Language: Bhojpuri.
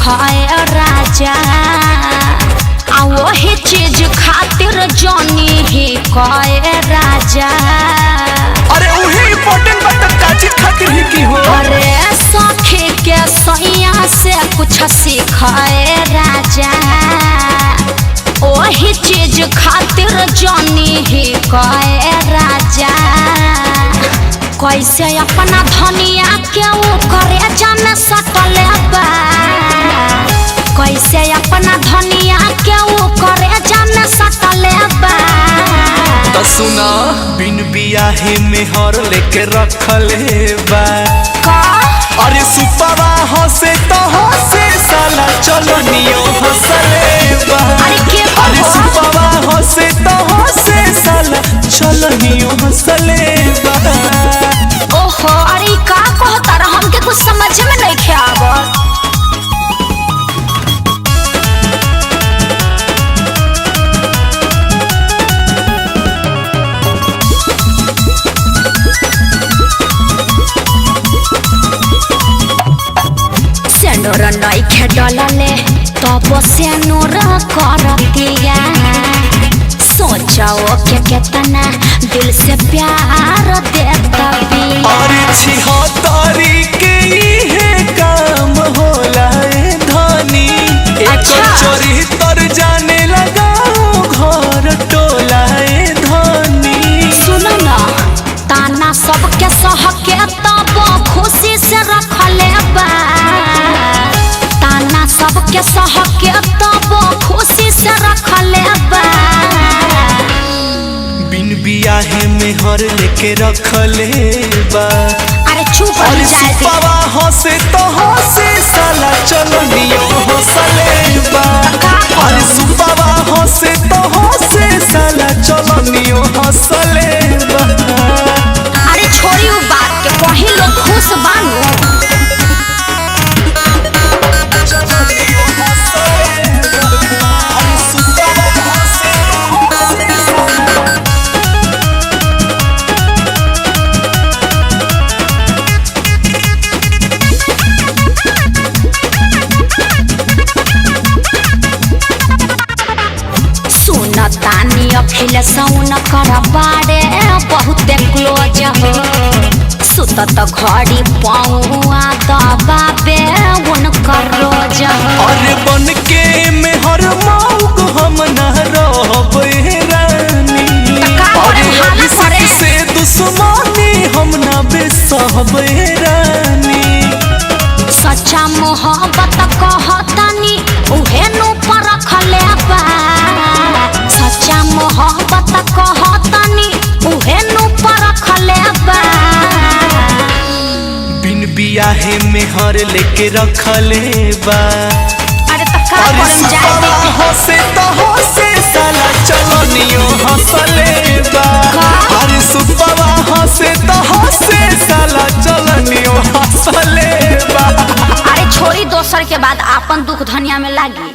सीखाए राजा आ वही चीज खातिर जानी ही कहे राजा। अरे वही इम्पोर्टेंट बात का चीज खातिर ही की हो। अरे सखी के सैया से कुछ सीखाए राजा वही चीज खातिर जानी ही कहे राजा। कैसे अपना धनिया के करे जाने सटले बा कैसे अपना धनिया के करे जाने सटले बा। तो सुना बिन बियाहे में हर लेके रखले बा का अरे सुपवा हंसे तो हंसे साला चलो नियो हंसले बा। अरे सुपवा हंसे तो हंसे साला चलो नियो हंसले बा। ओहो अरे का कहता रहा हमके कुछ समझ में नहीं आवत। सेनोर नहीं खेडले तब सेनोर करतिया सोचाओ के कितना दिल से प्यार देता बिया। अरे छिहत्तरी के ये काम होला ए धनी अच्छा। चोरी तर जाने लगा घर टोला ए धनी। सुनो ना ताना सबके सह के तब खुशी से रखले बा ताना सबके सह के तब खुशी से रखले बा। बिन बियाहे में हर लेके रखले बा। अरे चुप हो अरे जाए दे। सुपवा हंसे तो हंसे साला चलो नियो हंसले बा। अरे सुपवा हंसे तो हंसे साला चलो नियो हंसले बा। अरे छोड़ी वो बात के कहीं लोग खुश बानू। तानी अखिल सौन कर बारे बहुते क्लोज हो सुतत घड़ी पौआ दबाबे उनकर रोज हो। अरे बन के में हर मौक हम न रहबे रानी। अरे से दुश्मनी हम न बेसहबे रानी। सच्चा मोहब्बत कहतनी उहे नु परखले बा सच्चा मोहब्बत कहतनी उहे नु परखले बा। बिन बियाहे में हर लेके रखले बा। अरे त का करम जाए दे। हंसे तो हंसे साला चलो नियो हंसले बा। अरे सुपवा हंसे तो हंसे साला चलो नियो हंसले बा। अरे छोड़ी दोसर के बाद आपन दुख धनिया में लागी।